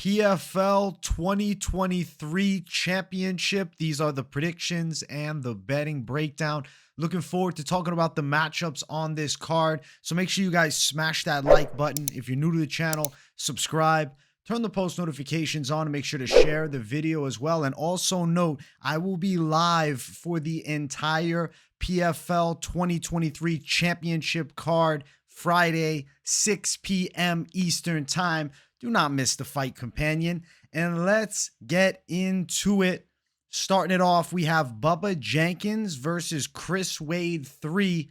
PFL 2023 championship. These are the predictions and the betting breakdown. Looking forward to talking about the matchups on this card. So make sure you guys smash that like button. If you're new to the channel, subscribe. Turn the post notifications on and make sure to share the video as well. And also note, I will be live for the entire PFL 2023 championship card Friday, 6 p.m. Eastern time. Do not miss the fight, companion. And let's get into it. Starting it off, we have Bubba Jenkins versus Chris Wade 3.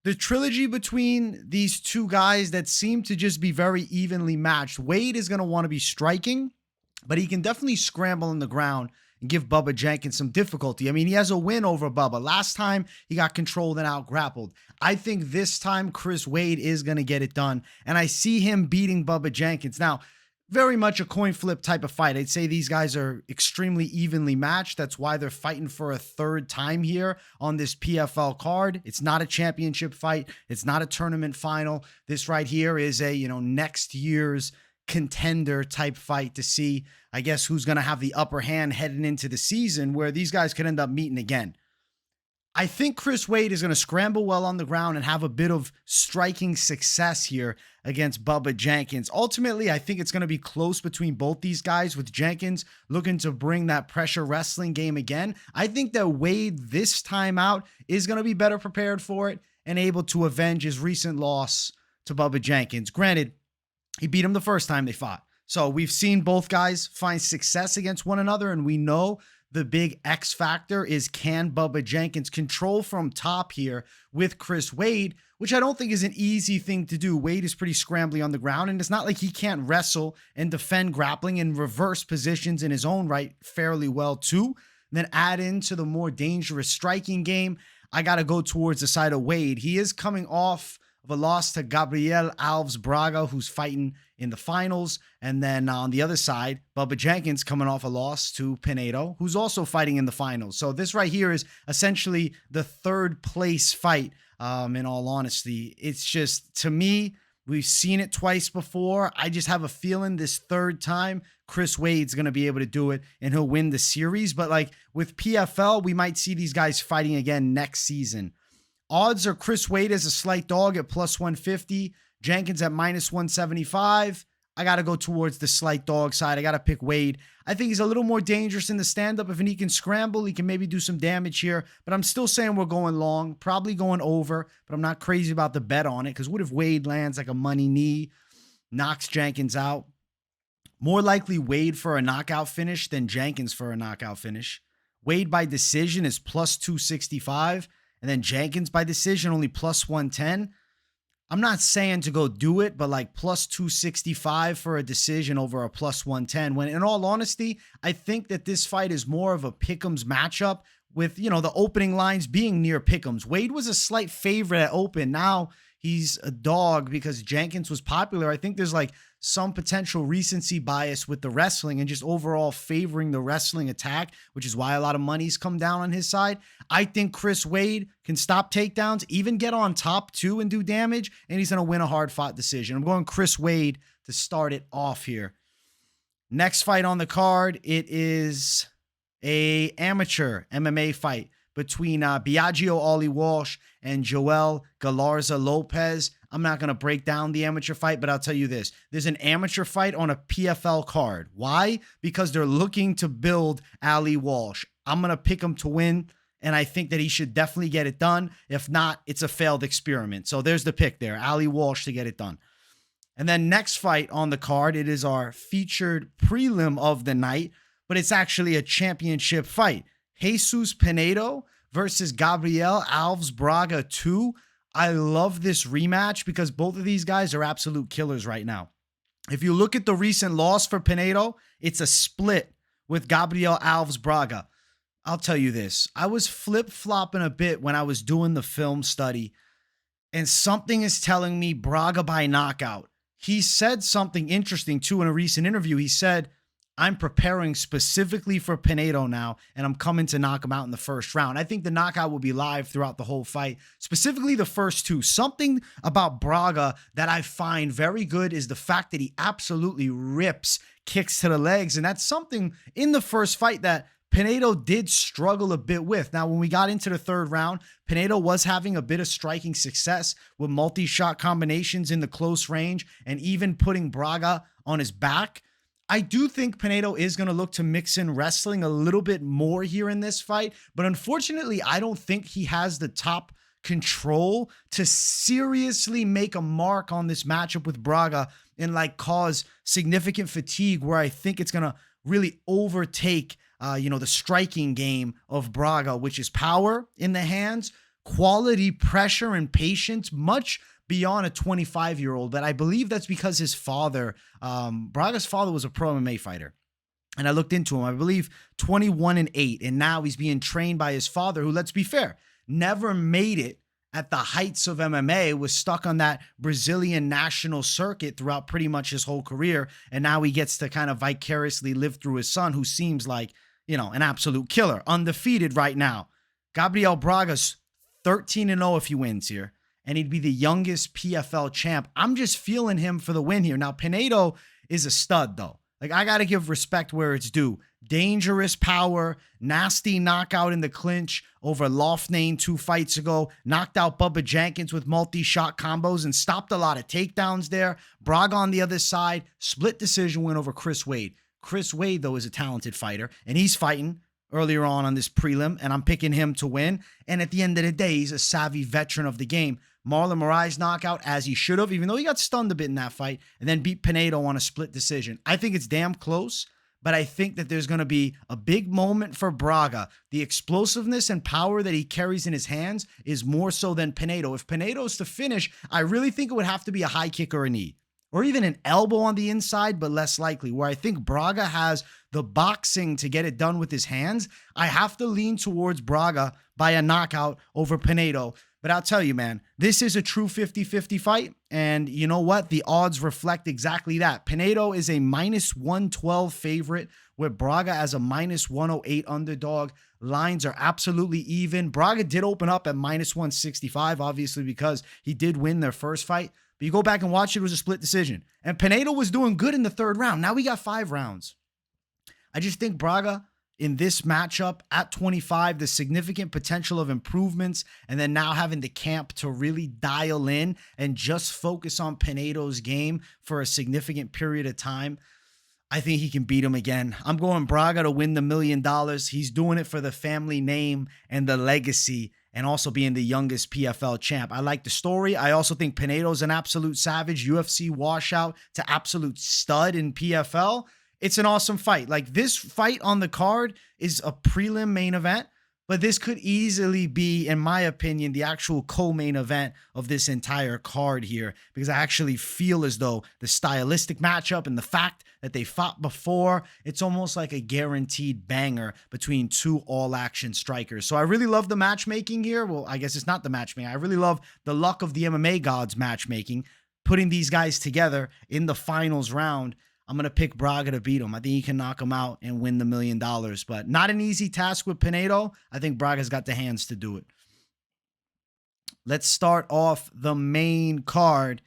The trilogy between these two guys that seem to just be very evenly matched. Wade is going to want to be striking, but he can definitely scramble on the ground and give Bubba Jenkins some difficulty. I mean, he has a win over Bubba. Last time, he got controlled and out-grappled. I think this time, Chris Wade is going to get it done, and I see him beating Bubba Jenkins. Now, very much a coin flip type of fight. I'd say these guys are extremely evenly matched. That's why they're fighting for a third time here on this PFL card. It's not a championship fight. It's not a tournament final. This right here is a, next year's contender type fight to see, I guess, who's going to have the upper hand heading into the season where these guys could end up meeting again. I think Chris Wade is going to scramble well on the ground and have a bit of striking success here against Bubba Jenkins. Ultimately, I think it's going to be close between both these guys, with Jenkins looking to bring that pressure wrestling game again. I think that Wade this time out is going to be better prepared for it and able to avenge his recent loss to Bubba Jenkins. Granted, he beat him the first time they fought. So we've seen both guys find success against one another, and we know the big X factor is, can Bubba Jenkins control from top here with Chris Wade, which I don't think is an easy thing to do. Wade is pretty scrambly on the ground, and it's not like he can't wrestle and defend grappling and reverse positions in his own right fairly well too. And then add into the more dangerous striking game, I got to go towards the side of Wade. He is coming off of a loss to Gabriel Alves Braga, who's fighting in the finals. And then on the other side, Bubba Jenkins coming off a loss to Pinedo, who's also fighting in the finals. So this right here is essentially the third place fight. In all honesty, it's just, to me, we've seen it twice before. I just have a feeling this third time, Chris Wade's going to be able to do it and he'll win the series. But like with PFL, we might see these guys fighting again next season. Odds are Chris Wade as a slight dog at plus 150. Jenkins at minus 175. I got to go towards the slight dog side. I got to pick Wade. I think he's a little more dangerous in the stand-up. If he can scramble, he can maybe do some damage here. But I'm still saying we're going long, probably going over. But I'm not crazy about the bet on it, because what if Wade lands like a money knee, knocks Jenkins out? More likely Wade for a knockout finish than Jenkins for a knockout finish. Wade by decision is plus 265. And then Jenkins by decision only plus 110. I'm not saying to go do it, but like plus 265 for a decision over a plus 110. When in all honesty, I think that this fight is more of a pick'ems matchup with, the opening lines being near pick'ems. Wade was a slight favorite at open. Now he's a dog because Jenkins was popular. I think there's like some potential recency bias with the wrestling and just overall favoring the wrestling attack, which is why a lot of money's come down on his side. I think Chris Wade can stop takedowns, even get on top too and do damage, and he's going to win a hard-fought decision. I'm going Chris Wade to start it off here. Next fight on the card, it is a amateur MMA fight between Biaggio Ollie Walsh and Joel Galarza Lopez. I'm not going to break down the amateur fight, but I'll tell you this. There's an amateur fight on a PFL card. Why? Because they're looking to build Ali Walsh. I'm going to pick him to win, and I think that he should definitely get it done. If not, it's a failed experiment. So there's the pick there, Ali Walsh to get it done. And then next fight on the card, it is our featured prelim of the night, but it's actually a championship fight. Jesus Pinedo versus Gabriel Alves Braga 2. I love this rematch because both of these guys are absolute killers right now. If you look at the recent loss for Pinedo, it's a split with Gabriel Alves Braga. I'll tell you this. I was flip-flopping a bit when I was doing the film study, and something is telling me Braga by knockout. He said something interesting too in a recent interview. He said, I'm preparing specifically for Pinedo now, and I'm coming to knock him out in the first round. I think the knockout will be live throughout the whole fight, specifically the first two. Something about Braga that I find very good is the fact that he absolutely rips kicks to the legs. And that's something in the first fight that Pinedo did struggle a bit with. Now, when we got into the third round, Pinedo was having a bit of striking success with multi-shot combinations in the close range and even putting Braga on his back. I do think Pinedo is going to look to mix in wrestling a little bit more here in this fight, but unfortunately, I don't think he has the top control to seriously make a mark on this matchup with Braga and like cause significant fatigue where I think it's going to really overtake the striking game of Braga, which is power in the hands, quality pressure and patience, much beyond a 25-year-old. But I believe that's because his father, Braga's father, was a pro MMA fighter. And I looked into him, I believe 21-8. And now he's being trained by his father, who, let's be fair, never made it at the heights of MMA, was stuck on that Brazilian national circuit throughout pretty much his whole career. And now he gets to kind of vicariously live through his son, who seems like, an absolute killer, undefeated right now. Gabriel Braga's 13-0 if he wins here, and he'd be the youngest PFL champ. I'm just feeling him for the win here. Now, Pinedo is a stud, though. Like, I got to give respect where it's due. Dangerous power, nasty knockout in the clinch over Loughnane 2 fights ago. Knocked out Bubba Jenkins with multi-shot combos and stopped a lot of takedowns there. Braga on the other side, split decision win over Chris Wade. Chris Wade, though, is a talented fighter, and he's fighting earlier on this prelim, and I'm picking him to win. And at the end of the day, he's a savvy veteran of the game. Marlon Moraes knockout, as he should have, even though he got stunned a bit in that fight, and then beat Pinedo on a split decision. I think it's damn close, but I think that there's going to be a big moment for Braga. The explosiveness and power that he carries in his hands is more so than Pinedo. If Pinedo's to finish, I really think it would have to be a high kick or a knee, or even an elbow on the inside, but less likely. Where I think Braga has the boxing to get it done with his hands, I have to lean towards Braga by a knockout over Pinedo. But I'll tell you, man, this is a true 50-50 fight. And you know what? The odds reflect exactly that. Pinedo is a -112 favorite with Braga as a -108 underdog. Lines are absolutely even. Braga did open up at -165, obviously, because he did win their first fight. But you go back and watch it, was a split decision. And Pinedo was doing good in the third round. Now we got 5 rounds. I just think Braga in this matchup at 25, the significant potential of improvements, and then now having the camp to really dial in and just focus on Pinedo's game for a significant period of time, I think he can beat him again. I'm going Braga to win the $1 million. He's doing it for the family name and the legacy, and also being the youngest PFL champ. I like the story. I also think Pinedo's an absolute savage, UFC washout to absolute stud in PFL. It's an awesome fight. Like, this fight on the card is a prelim main event, but this could easily be, in my opinion, the actual co-main event of this entire card here, because I actually feel as though the stylistic matchup and the fact that they fought before, it's almost like a guaranteed banger between two all-action strikers. So I really love the matchmaking here. Well, I guess it's not the matchmaking. I really love the luck of the MMA gods matchmaking, putting these guys together in the finals round. I'm going to pick Braga to beat him. I think he can knock him out and win the $1 million, but not an easy task with Pinedo. I think Braga's got the hands to do it. Let's start off the main card.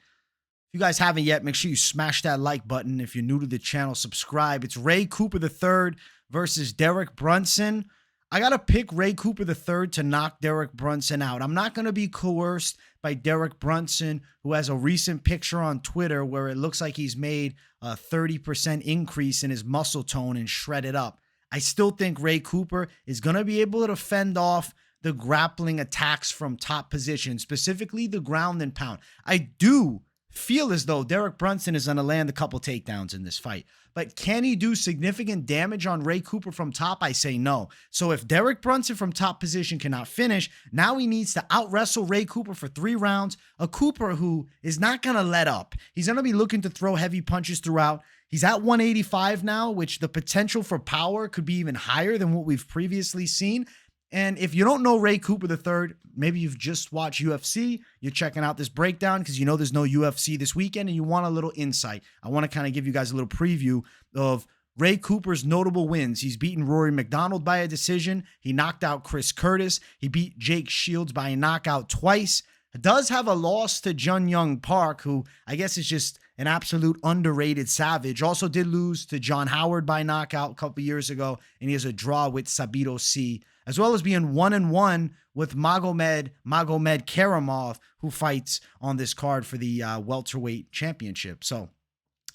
If you guys haven't yet, make sure you smash that like button. If you're new to the channel, subscribe. It's Ray Cooper III versus Derek Brunson. I got to pick Ray Cooper III to knock Derek Brunson out. I'm not going to be coerced by Derek Brunson, who has a recent picture on Twitter where it looks like he's made a 30% increase in his muscle tone and shredded up. I still think Ray Cooper is going to be able to fend off the grappling attacks from top position, specifically the ground and pound. I do feel as though Derek Brunson is going to land a couple takedowns in this fight. But can he do significant damage on Ray Cooper from top? I say no. So if Derek Brunson from top position cannot finish, now he needs to out-wrestle Ray Cooper for 3 rounds. A Cooper who is not going to let up. He's going to be looking to throw heavy punches throughout. He's at 185 now, which the potential for power could be even higher than what we've previously seen. And if you don't know Ray Cooper III, maybe you've just watched UFC, you're checking out this breakdown because you know there's no UFC this weekend and you want a little insight. I want to kind of give you guys a little preview of Ray Cooper's notable wins. He's beaten Rory McDonald by a decision. He knocked out Chris Curtis. He beat Jake Shields by a knockout twice. Does have a loss to Jun Young Park, who I guess is just an absolute underrated savage. Also did lose to John Howard by knockout a couple years ago, and he has a draw with Sadibou Sy, as well as being 1-1 with Magomedkerimov, who fights on this card for the welterweight championship. So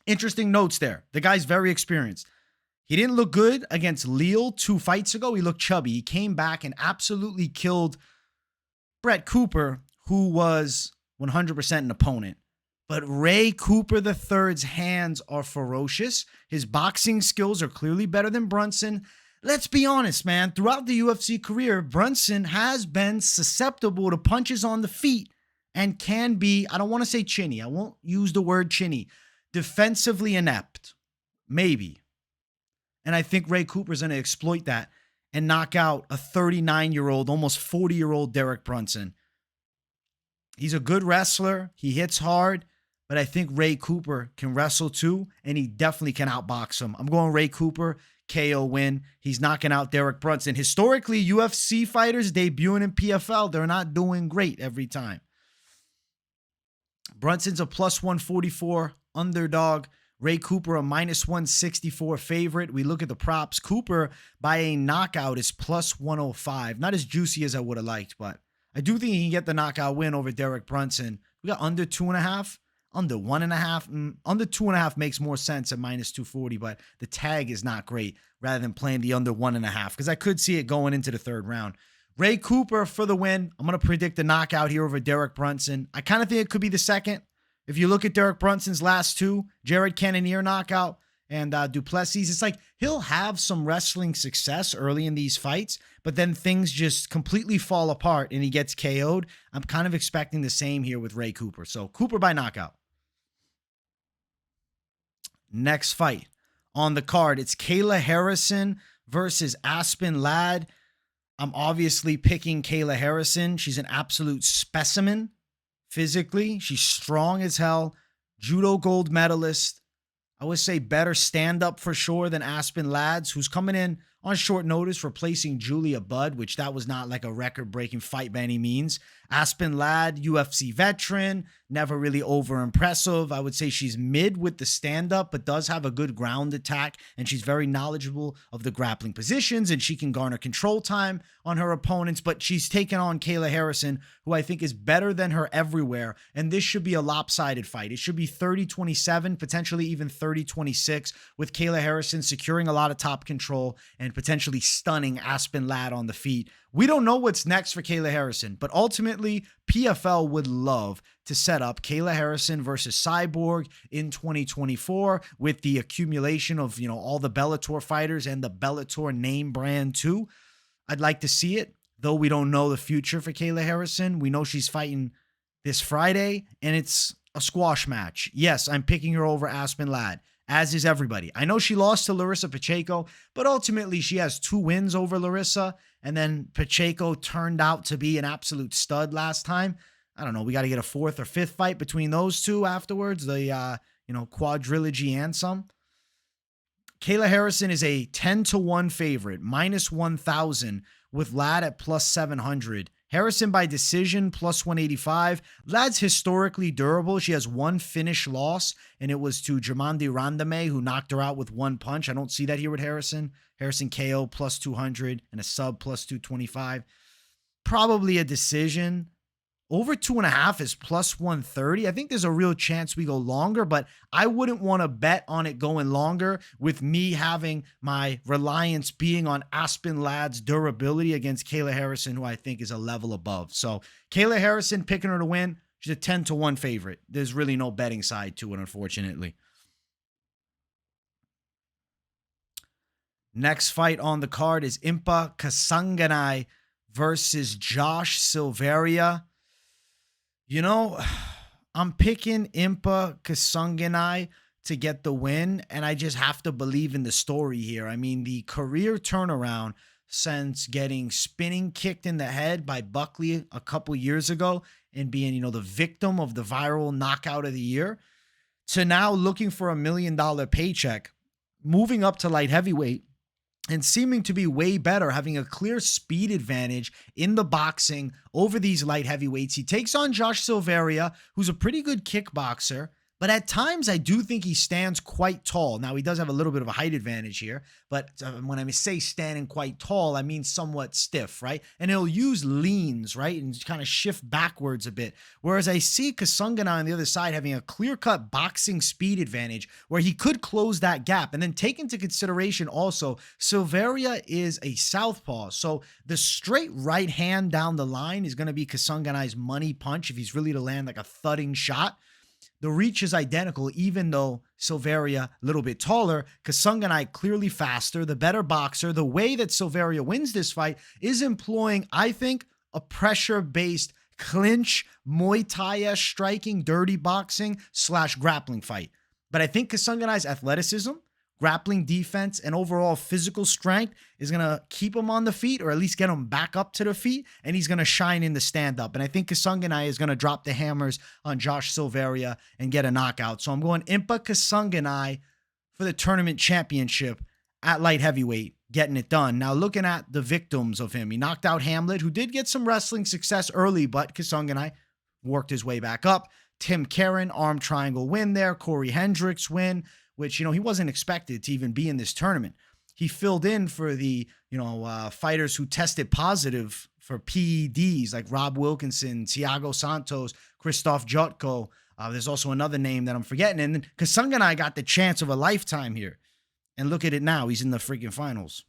interesting notes there. The guy's very experienced. He didn't look good against Lille 2 fights ago. He looked chubby. He came back and absolutely killed Brett Cooper, who was 100% an opponent. But Ray Cooper III's hands are ferocious. His boxing skills are clearly better than Brunson. Let's be honest, man. Throughout the UFC career, Brunson has been susceptible to punches on the feet and can be, I don't want to say chinny. I won't use the word chinny. Defensively inept. Maybe. And I think Ray Cooper's going to exploit that and knock out a 39-year-old, almost 40-year-old Derek Brunson. He's a good wrestler. He hits hard. But I think Ray Cooper can wrestle too, and he definitely can outbox him. I'm going Ray Cooper, KO win. He's knocking out Derek Brunson. Historically, UFC fighters debuting in PFL, they're not doing great every time. Brunson's a plus 144 underdog. Ray Cooper, a minus 164 favorite. We look at the props. Cooper, by a knockout, is plus 105. Not as juicy as I would have liked, but I do think he can get the knockout win over Derek Brunson. We got under 2.5. Under 1.5, under 2.5 makes more sense at minus 240, but the tag is not great rather than playing the under 1.5 because I could see it going into the third round. Ray Cooper for the win. I'm going to predict a knockout here over Derek Brunson. I kind of think it could be the second. If you look at Derek Brunson's last two, Jared Cannonier knockout and Duplessis, it's like he'll have some wrestling success early in these fights, but then things just completely fall apart and he gets KO'd. I'm kind of expecting the same here with Ray Cooper. So Cooper by knockout. Next fight on the card, it's Kayla Harrison versus Aspen Ladd. I'm obviously picking Kayla Harrison. She's an absolute specimen physically. She's strong as hell. Judo gold medalist. I would say better stand-up for sure than Aspen Ladd's, who's coming in on short notice, replacing Julia Budd, which that was not like a record-breaking fight by any means. Aspen Ladd, UFC veteran, never really over-impressive. I would say she's mid with the stand-up, but does have a good ground attack, and she's very knowledgeable of the grappling positions, and she can garner control time on her opponents, but she's taken on Kayla Harrison, who I think is better than her everywhere, and this should be a lopsided fight. It should be 30-27, potentially even 30-26, with Kayla Harrison securing a lot of top control and potentially stunning Aspen Ladd on the feet. We don't know what's next for Kayla Harrison, but ultimately, PFL would love to set up Kayla Harrison versus Cyborg in 2024 with the accumulation of, all the Bellator fighters and the Bellator name brand too. I'd like to see it, though we don't know the future for Kayla Harrison. We know she's fighting this Friday, and it's a squash match. Yes, I'm picking her over Aspen Ladd, as is everybody. I know she lost to Larissa Pacheco, but ultimately she has 2 wins over Larissa, and then Pacheco turned out to be an absolute stud last time. I don't know. We got to get a 4th or 5th fight between those two afterwards. The, quadrilogy and some. Kayla Harrison is a 10-1 favorite, minus 1,000, with Ladd at plus 700. Harrison by decision, plus 185. Ladd's historically durable. She has 1 finish loss, and it was to Germaine Randame, who knocked her out with 1 punch. I don't see that here with Harrison. Harrison KO plus 200 and a sub plus 225. Probably a decision. Over 2.5 is plus 130. I think there's a real chance we go longer, but I wouldn't want to bet on it going longer with me having my reliance being on Aspen Ladd's durability against Kayla Harrison, who I think is a level above. So Kayla Harrison, picking her to win. She's a 10-1 favorite. There's really no betting side to it, unfortunately. Next fight on the card is Impa Kasanganay versus Josh Silveira. I'm picking Impa Kasanganay to get the win, and I just have to believe in the story here. I mean, the career turnaround since getting spinning kicked in the head by Buckley a couple years ago and being, the victim of the viral knockout of the year, to now looking for $1 million paycheck, moving up to light heavyweight, and seeming to be way better, having a clear speed advantage in the boxing over these light heavyweights. He takes on Josh Silveira, who's a pretty good kickboxer, But at times, I do think he stands quite tall. Now, he does have a little bit of a height advantage here, but when I say standing quite tall, I mean somewhat stiff, right? And he'll use leans, right? And kind of shift backwards a bit. Whereas I see Kasanganay on the other side having a clear-cut boxing speed advantage where he could close that gap. And then take into consideration also, Silveira is a southpaw. So the straight right hand down the line is going to be Kasanganay's money punch if he's really to land like a thudding shot. The reach is identical, even though Silveira a little bit taller. Kasanganay clearly faster, the better boxer. The way that Silveira wins this fight is employing, I think, a pressure-based clinch, Muay Thai striking, dirty boxing / grappling fight. But I think Kasanganay's athleticism, grappling defense, and overall physical strength is going to keep him on the feet, or at least get him back up to the feet, and he's going to shine in the stand-up. And I think Kasanganay is going to drop the hammers on Josh Silveira and get a knockout. So I'm going Impa Kasanganay for the tournament championship at light heavyweight, getting it done. Now, looking at the victims of him, he knocked out Hamlet, who did get some wrestling success early, but Kasanganay worked his way back up. Tim Karen, arm triangle win there. Corey Hendricks win, which, he wasn't expected to even be in this tournament. He filled in for the, fighters who tested positive for PEDs, like Rob Wilkinson, Thiago Santos, Christoph Jutko. There's also another name that I'm forgetting. And then Kasanganay got the chance of a lifetime here. And look at it now. He's in the freaking finals.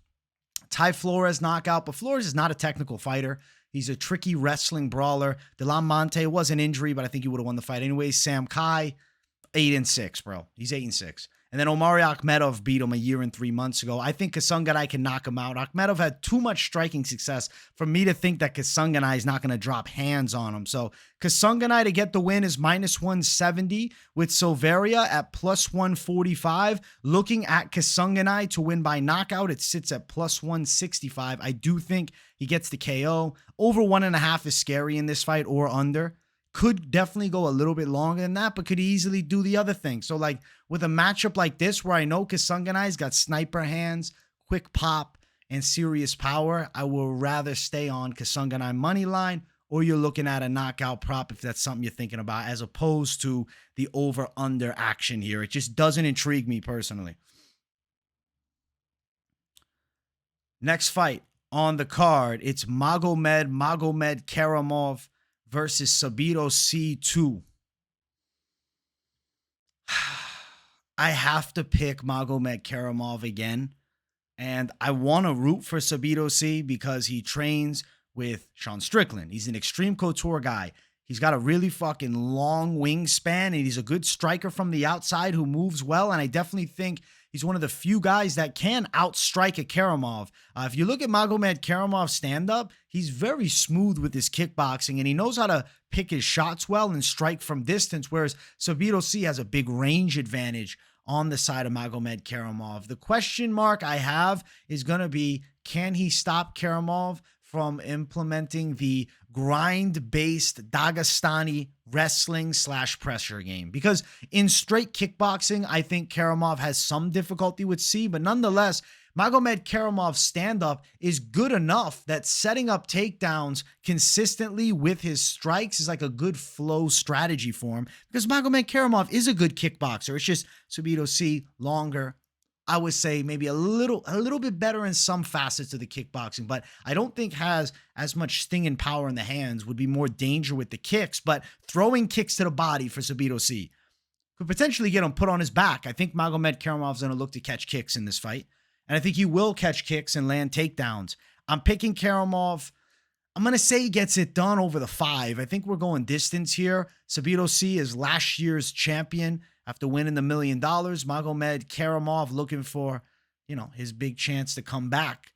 Ty Flores knockout, but Flores is not a technical fighter. He's a tricky wrestling brawler. Delan Monte was an injury, but I think he would have won the fight anyways. Sam Kai, 8-6, bro. He's 8-6. And then Omari Akhmedov beat him a year and 3 months ago. I think Kasanganay can knock him out. Akhmedov had too much striking success for me to think that Kasanganay is not going to drop hands on him. So Kasanganay to get the win is -170 with Silveira at +145. Looking at Kasanganay to win by knockout, it sits at +165. I do think he gets the KO. Over 1.5 is scary in this fight, or under. Could definitely go a little bit longer than that, but could easily do the other thing. So like with a matchup like this, where I know Kasanganay's got sniper hands, quick pop, and serious power, I will rather stay on Kasanganay money line, or you're looking at a knockout prop if that's something you're thinking about, as opposed to the over-under action here. It just doesn't intrigue me personally. Next fight on the card, it's Magomedkerimov versus Sadibou Sy 2. I have to pick Magomedkerimov again. And I want to root for Sadibou Sy because he trains with Sean Strickland. He's an extreme couture guy. He's got a really fucking long wingspan, and he's a good striker from the outside who moves well. And I definitely think he's one of the few guys that can outstrike a Kerimov. If you look at Magomedkerimov's stand-up, he's very smooth with his kickboxing, and he knows how to pick his shots well and strike from distance, whereas Sadibou Sy has a big range advantage on the side of Magomedkerimov. The question mark I have is going to be, can he stop Kerimov from implementing the grind-based Dagestani wrestling / pressure game? Because in straight kickboxing, I think Kerimov has some difficulty with Sy, but nonetheless, Magomedkerimov's stand-up is good enough that setting up takedowns consistently with his strikes is like a good flow strategy for him, because Magomedkerimov is a good kickboxer. It's just Sadibou Sy longer, I would say maybe a little bit better in some facets of the kickboxing, but I don't think has as much sting and power in the hands, would be more danger with the kicks, but throwing kicks to the body for Sadibou Sy could potentially get him put on his back. I think Magomedkerimov's going to look to catch kicks in this fight, and I think he will catch kicks and land takedowns. I'm picking Kerimov. I'm going to say he gets it done over the 5. I think we're going distance here. Sadibou Sy is last year's champion after winning the $1 million. Magomedkerimov looking for, his big chance to come back.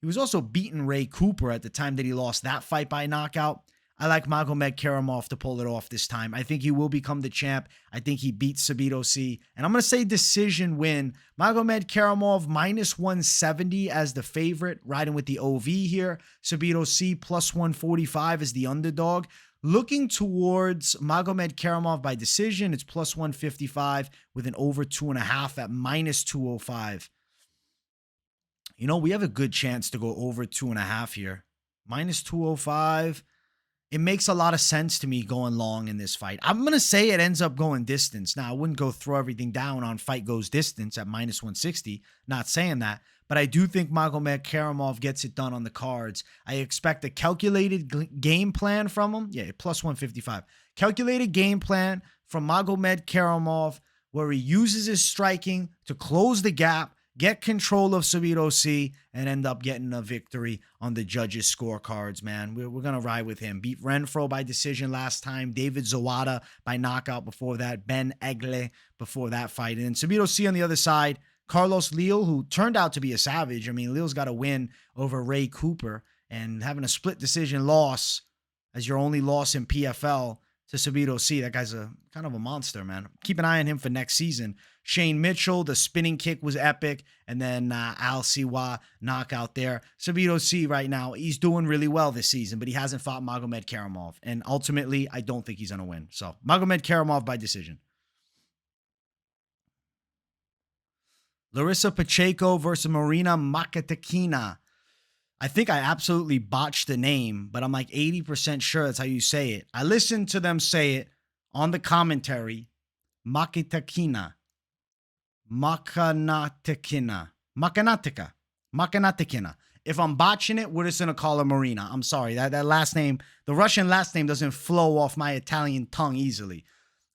He was also beating Ray Cooper at the time that he lost that fight by knockout. I like Magomedkerimov to pull it off this time. I think he will become the champ. I think he beats Sadibou Sy. And I'm going to say decision win. Magomedkerimov -170 as the favorite, riding with the OV here. Sadibou Sy +145 as the underdog. Looking towards Magomedkerimov by decision, it's +155 with an over 2.5 at -205. We have a good chance to go over 2.5 here. -205. it makes a lot of sense to me going long in this fight. I'm going to say it ends up going distance. Now, I wouldn't go throw everything down on fight goes distance at minus 160. Not saying that. But I do think Magomedkerimov gets it done on the cards. I expect a calculated game plan from him. Yeah, plus 155. Calculated game plan from Magomedkerimov where he uses his striking to close the gap, get control of Sadibou Sy, and end up getting a victory on the judges' scorecards, man. We're going to ride with him. Beat Renfro by decision last time. David Zawada by knockout before that. Ben Egle before that fight. And then Sadibou Sy on the other side. Carlos Leal, who turned out to be a savage. I mean, Leal's got a win over Ray Cooper. And having a split decision loss as your only loss in PFL to Sadibou Sy, that guy's a kind of a monster, man. Keep an eye on him for next season. Shane Mitchell, the spinning kick was epic. And then Al Siwa knockout there. Sadibou Sy right now, he's doing really well this season, but he hasn't fought Magomedkerimov. And ultimately, I don't think he's going to win. So Magomedkerimov by decision. Larissa Pacheco versus Marina Mokhnatkina. I think I absolutely botched the name, but I'm like 80% sure that's how you say it. I listened to them say it on the commentary. Mokhnatkina. Mokhnatkina. If I'm botching it, we're just going to call her Marina. I'm sorry. That last name, the Russian last name doesn't flow off my Italian tongue easily.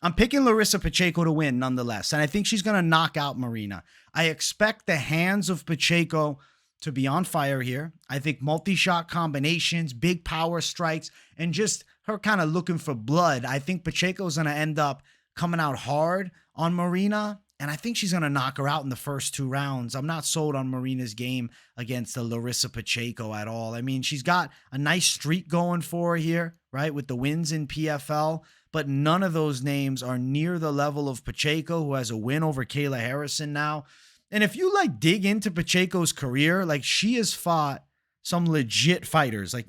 I'm picking Larissa Pacheco to win nonetheless, and I think she's going to knock out Marina. I expect the hands of Pacheco to be on fire here. I think multi-shot combinations, big power strikes, and just her kind of looking for blood. I think Pacheco's going to end up coming out hard on Marina, and I think she's going to knock her out in the first 2 rounds. I'm not sold on Marina's game against the Larissa Pacheco at all. I mean, she's got a nice streak going for her here, right, with the wins in PFL, but none of those names are near the level of Pacheco, who has a win over Kayla Harrison now. And if you like dig into Pacheco's career, like she has fought some legit fighters. Like,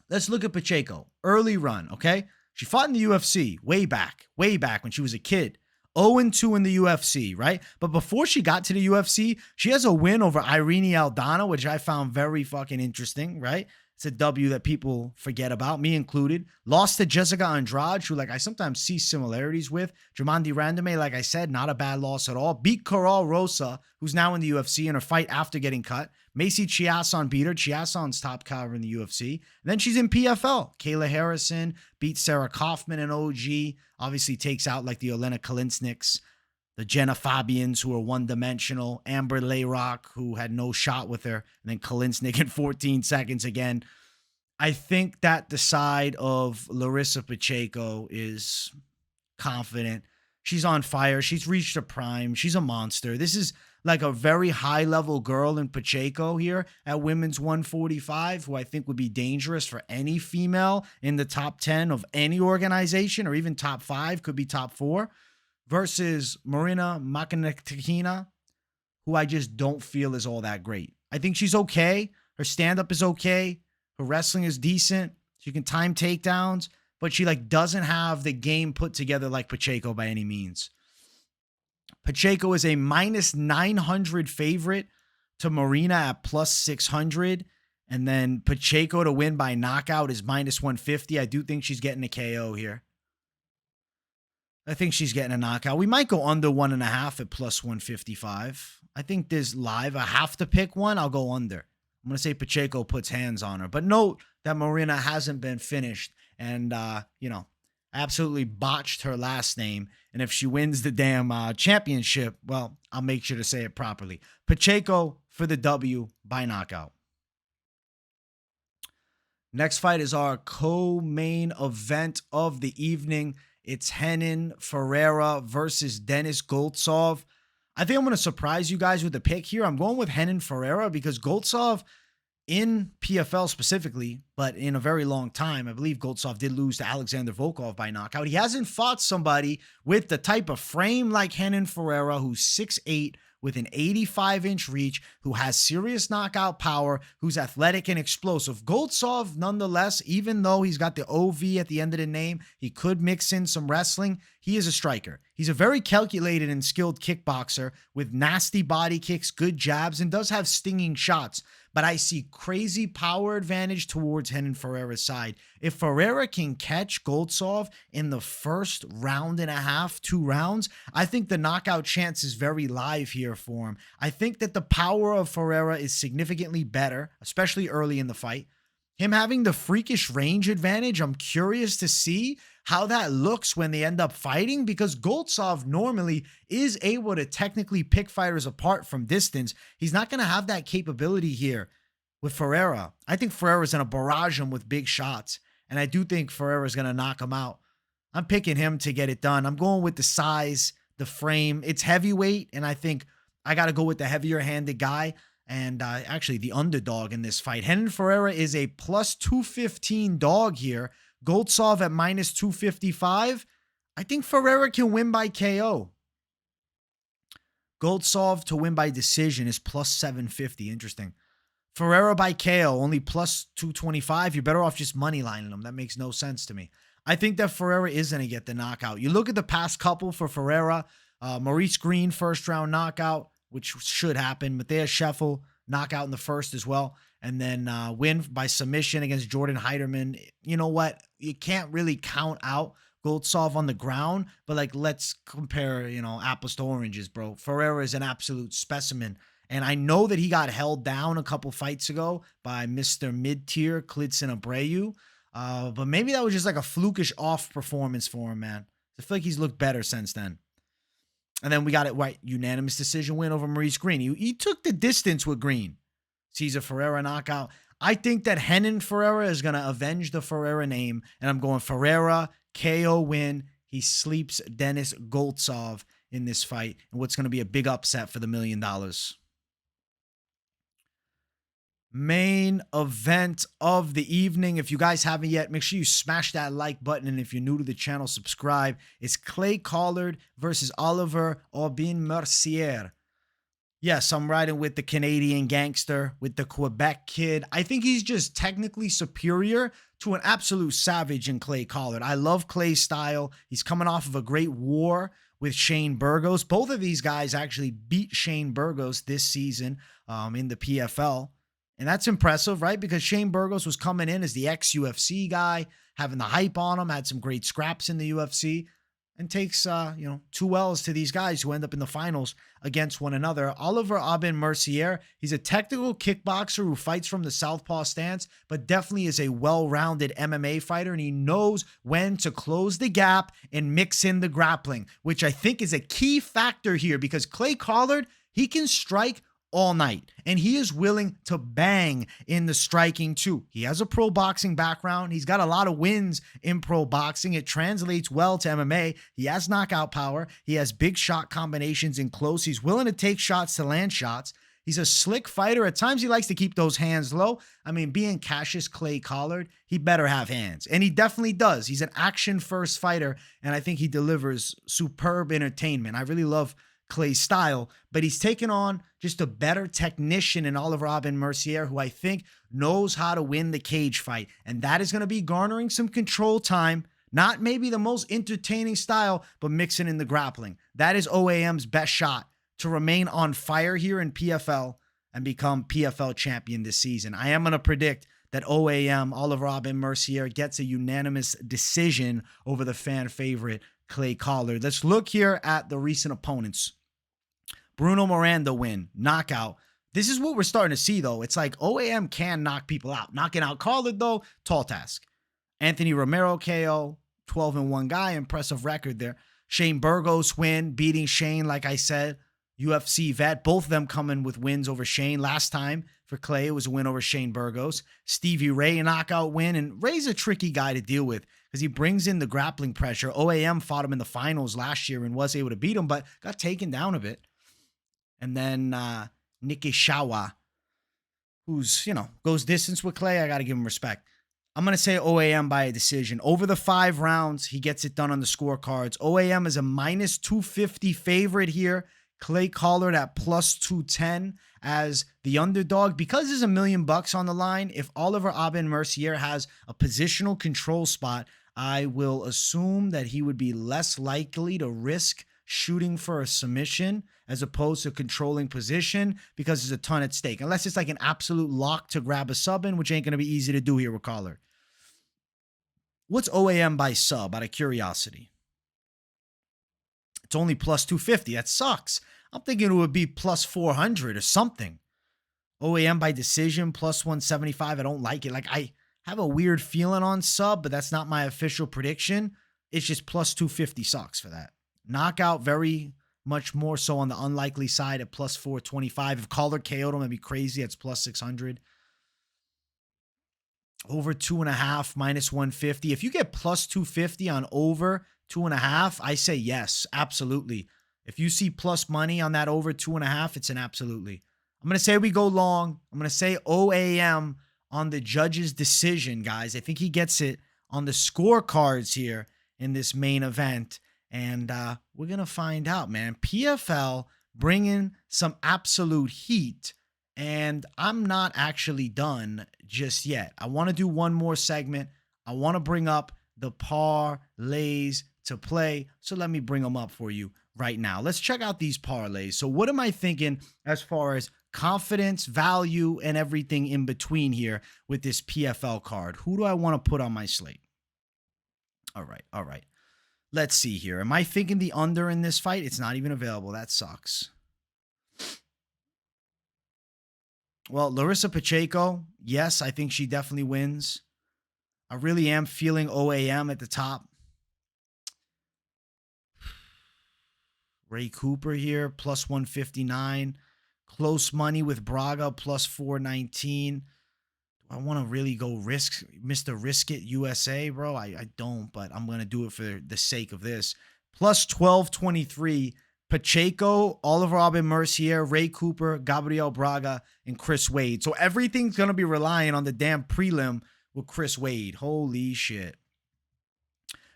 let's look at Pacheco. Early run, okay? She fought in the UFC way back when she was a kid. 0-2 in the UFC, right? But before she got to the UFC, she has a win over Irene Aldana, which I found very fucking interesting, right? It's a W that people forget about, me included. Lost to Jessica Andrade, who like I sometimes see similarities with. Germandi Randame, like I said, not a bad loss at all. Beat Coral Rosa, who's now in the UFC in her fight after getting cut. Macy Chiasson beat her. Chiasson's top cover in the UFC. And then she's in PFL. Kayla Harrison beat Sarah Kaufman and OG. Obviously takes out like the Olena Kalinsniks, the Jenna Fabians, who are one-dimensional, Amber Layrock, who had no shot with her, and then Kalinsnik in 14 seconds again. I think that the side of Larissa Pacheco is confident. She's on fire. She's reached her prime. She's a monster. This is like a very high-level girl in Pacheco here at women's 145, who I think would be dangerous for any female in the top 10 of any organization, or even top 5, could be top 4. Versus Marina Mokhnatkina, who I just don't feel is all that great. I think she's okay. Her stand-up is okay. Her wrestling is decent. She can time takedowns, but she like doesn't have the game put together like Pacheco by any means. Pacheco is a minus 900 favorite to Marina at plus 600. And then Pacheco to win by knockout is minus 150. I do think she's getting a KO here. I think she's getting a knockout. We might go under 1.5 at plus 155. I think there's live. I have to pick one. I'll go under. I'm going to say Pacheco puts hands on her. But note that Marina hasn't been finished and, absolutely botched her last name. And if she wins the damn championship, well, I'll make sure to say it properly. Pacheco for the W by knockout. Next fight is our co-main event of the evening. It's Renan Ferreira versus Denis Goltsov. I think I'm going to surprise you guys with the pick here. I'm going with Renan Ferreira because Goltsov in PFL specifically, but in a very long time, I believe Goltsov did lose to Alexander Volkov by knockout. He hasn't fought somebody with the type of frame like Renan Ferreira, who's 6'8", with an 85-inch reach, who has serious knockout power, who's athletic and explosive. Goltsov, nonetheless, even though he's got the OV at the end of the name, he could mix in some wrestling. He is a striker. He's a very calculated and skilled kickboxer with nasty body kicks, good jabs, and does have stinging shots. But I see crazy power advantage towards Renan Ferreira's side. If Ferreira can catch Goltsov in the first round and a half, 2 rounds, I think the knockout chance is very live here for him. I think that the power of Ferreira is significantly better, especially early in the fight. Him having the freakish range advantage, I'm curious to see how that looks when they end up fighting, because Goltsov normally is able to technically pick fighters apart from distance. He's not going to have that capability here with Ferreira. I think Ferreira's going to barrage him with big shots, and I do think Ferreira's going to knock him out. I'm picking him to get it done. I'm going with the size, the frame. It's heavyweight, and I think I got to go with the heavier-handed guy. And actually the underdog in this fight. Renan Ferreira is a plus 215 dog here. Goltsov at minus 255. I think Ferreira can win by KO. Goltsov to win by decision is plus 750. Interesting. Ferreira by KO, only plus 225. You're better off just money lining him. That makes no sense to me. I think that Ferreira is going to get the knockout. You look at the past couple for Ferreira. Maurice Green, first round knockout, which should happen. Matthias Scheffel, knockout in the first as well. And then win by submission against Jordan Heiderman. You know what? You can't really count out Goltsov on the ground, but like, let's compare, apples to oranges, bro. Ferreira is an absolute specimen. And I know that he got held down a couple fights ago by Mr. Mid-Tier, Klidson Abreu. But maybe that was just like a flukish off performance for him, man. I feel like he's looked better since then. And then we got it right. Unanimous decision win over Maurice Green. He took the distance with Green. Cesar Ferreira knockout. I think that Renan Ferreira is going to avenge the Ferreira name. And I'm going Ferreira, KO win. He sleeps Denis Goltsov in this fight. And what's going to be a big upset for the $1 million. Main event of the evening. If you guys haven't yet, make sure you smash that like button. And if you're new to the channel, subscribe. It's Clay Collard versus Oliver Aubin-Mercier. Yes, I'm riding with the Canadian gangster, with the Quebec kid. I think he's just technically superior to an absolute savage in Clay Collard. I love Clay's style. He's coming off of a great war with Shane Burgos. Both of these guys actually beat Shane Burgos this season in the PFL. And that's impressive, right? Because Shane Burgos was coming in as the ex-UFC guy, having the hype on him, had some great scraps in the UFC, and takes, 2 L's to these guys who end up in the finals against one another. Oliver Aubin-Mercier, he's a technical kickboxer who fights from the southpaw stance, but definitely is a well-rounded MMA fighter, and he knows when to close the gap and mix in the grappling, which I think is a key factor here, because Clay Collard, he can strike all night, and he is willing to bang in the striking too. He has a pro boxing background. He's got a lot of wins in pro boxing. It translates well to MMA. He has knockout power. He has big shot combinations in close. He's willing to take shots to land shots. He's a slick fighter. At times, he likes to keep those hands low. I mean, being Cassius Clay Collard, he better have hands. And he definitely does. He's an action-first fighter, and I think he delivers superb entertainment. I really love Clay's style, but he's taken on just a better technician in Oliver Aubin-Mercier, who I think knows how to win the cage fight. And that is going to be garnering some control time. Not maybe the most entertaining style, but mixing in the grappling. That is OAM's best shot to remain on fire here in PFL and become PFL champion this season. I am going to predict that OAM, Oliver Aubin-Mercier, gets a unanimous decision over the fan favorite Clay Collard. Let's look here at the recent opponents. Bruno Miranda win, knockout. This is what we're starting to see, though. It's like OAM can knock people out. Knocking out Collard, though, tall task. Anthony Romero KO, 12-1 guy, impressive record there. Shane Burgos win, beating Shane, like I said, UFC vet. Both of them coming with wins over Shane. Last time for Clay, it was a win over Shane Burgos. Stevie Ray, a knockout win. And Ray's a tricky guy to deal with because he brings in the grappling pressure. OAM fought him in the finals last year and was able to beat him, but got taken down a bit. And then Nikishawa, who's, goes distance with Clay. I got to give him respect. I'm going to say OAM by a decision. Over the 5 rounds, he gets it done on the scorecards. OAM is a minus 250 favorite here. Clay Collard at plus 210 as the underdog. Because there's $1 million on the line, if Oliver Aubin-Mercier has a positional control spot, I will assume that he would be less likely to risk shooting for a submission as opposed to controlling position because there's a ton at stake. Unless it's like an absolute lock to grab a sub in, which ain't going to be easy to do here with Collar. What's OAM by sub, out of curiosity? It's only plus 250. That sucks. I'm thinking it would be plus 400 or something. OAM by decision, plus 175. I don't like it. Like, I have a weird feeling on sub, but that's not my official prediction. It's just plus 250 sucks for that. Knockout, very much more so on the unlikely side at plus 425. If Collar KO'd him, that'd be crazy. It's plus 600. Over 2.5, minus 150. If you get plus 250 on over 2.5, I say yes, absolutely. If you see plus money on that over 2.5, it's an absolutely. I'm going to say we go long. I'm going to say OAM on the judge's decision, guys. I think he gets it on the scorecards here in this main event. And we're going to find out, man. PFL bringing some absolute heat. And I'm not actually done just yet. I want to do one more segment. I want to bring up the parlays to play. So let me bring them up for you right now. Let's check out these parlays. So what am I thinking as far as confidence, value, and everything in between here with this PFL card? Who do I want to put on my slate? All right. Let's see here. Am I thinking the under in this fight? It's not even available. That sucks. Well, Larissa Pacheco, yes, I think she definitely wins. I really am feeling OAM at the top. Ray Cooper here, plus 159. Close money with Braga, plus 419. Do I want to really go risk Mr. Risk It USA, bro? I don't, but I'm going to do it for the sake of this. Plus 1223. Pacheco, Oliver Aubin-Mercier, Ray Cooper, Gabriel Braga, and Chris Wade. So everything's going to be relying on the damn prelim with Chris Wade. Holy shit.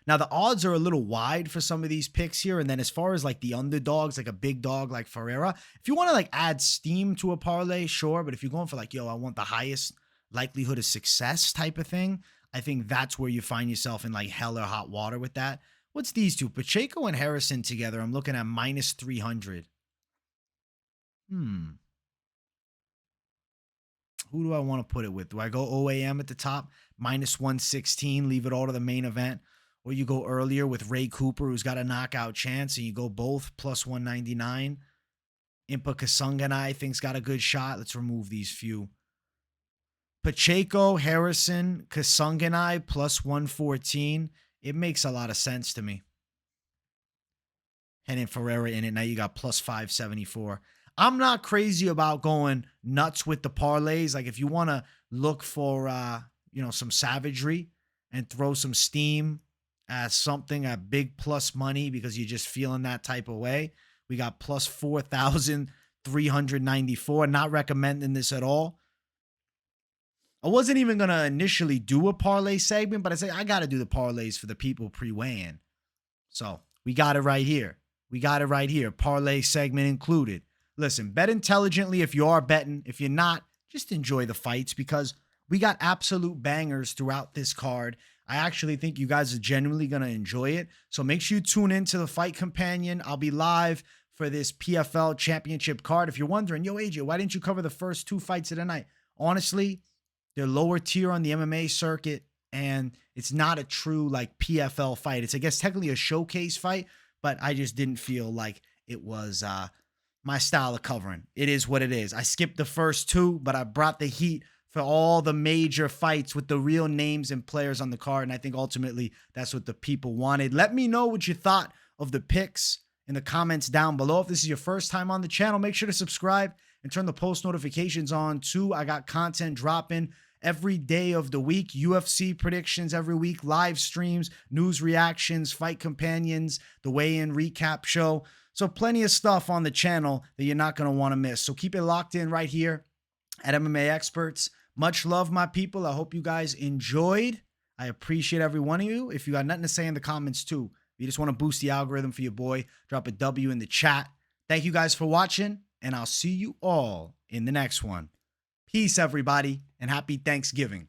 Now, the odds are a little wide for some of these picks here. And then as far as like the underdogs, like a big dog like Ferreira, if you want to like add steam to a parlay, sure. But if you're going for like, yo, I want the highest likelihood of success type of thing, I think that's where you find yourself in like hell or hot water with that. What's these two? Pacheco and Harrison together. I'm looking at minus 300. Who do I want to put it with? Do I go OAM at the top? Minus 116, leave it all to the main event. Or you go earlier with Ray Cooper, who's got a knockout chance, and you go both plus 199. Impa Kasanganay, I think's got a good shot. Let's remove these few. Pacheco, Harrison, Kasanganay, plus 114. It makes a lot of sense to me. And then Ferreira in it. Now you got plus 574. I'm not crazy about going nuts with the parlays. Like if you want to look for, some savagery and throw some steam as something at big plus money because you're just feeling that type of way. We got plus 4,394. Not recommending this at all. I wasn't even going to initially do a parlay segment, but I said I got to do the parlays for the people pre-weighing. So we got it right here. Parlay segment included. Listen, bet intelligently if you are betting. If you're not, just enjoy the fights because we got absolute bangers throughout this card. I actually think you guys are genuinely going to enjoy it. So make sure you tune into the Fight Companion. I'll be live for this PFL championship card. If you're wondering, yo, AJ, why didn't you cover the first two fights of the night? Honestly, they're lower tier on the MMA circuit, and it's not a true like PFL fight. It's, I guess, technically a showcase fight, but I just didn't feel like it was my style of covering. It is what it is. I skipped the first two, but I brought the heat for all the major fights with the real names and players on the card, and I think ultimately that's what the people wanted. Let me know what you thought of the picks in the comments down below. If this is your first time on the channel, make sure to subscribe and turn the post notifications on too. I got content dropping every day of the week, UFC predictions every week, live streams, news reactions, fight companions, the weigh-in recap show. So plenty of stuff on the channel that you're not going to want to miss. So keep it locked in right here at MMA Experts. Much love, my people. I hope you guys enjoyed. I appreciate every one of you. If you got nothing to say in the comments too, if you just want to boost the algorithm for your boy, drop a W in the chat. Thank you guys for watching, and I'll see you all in the next one. Peace, everybody, and happy Thanksgiving.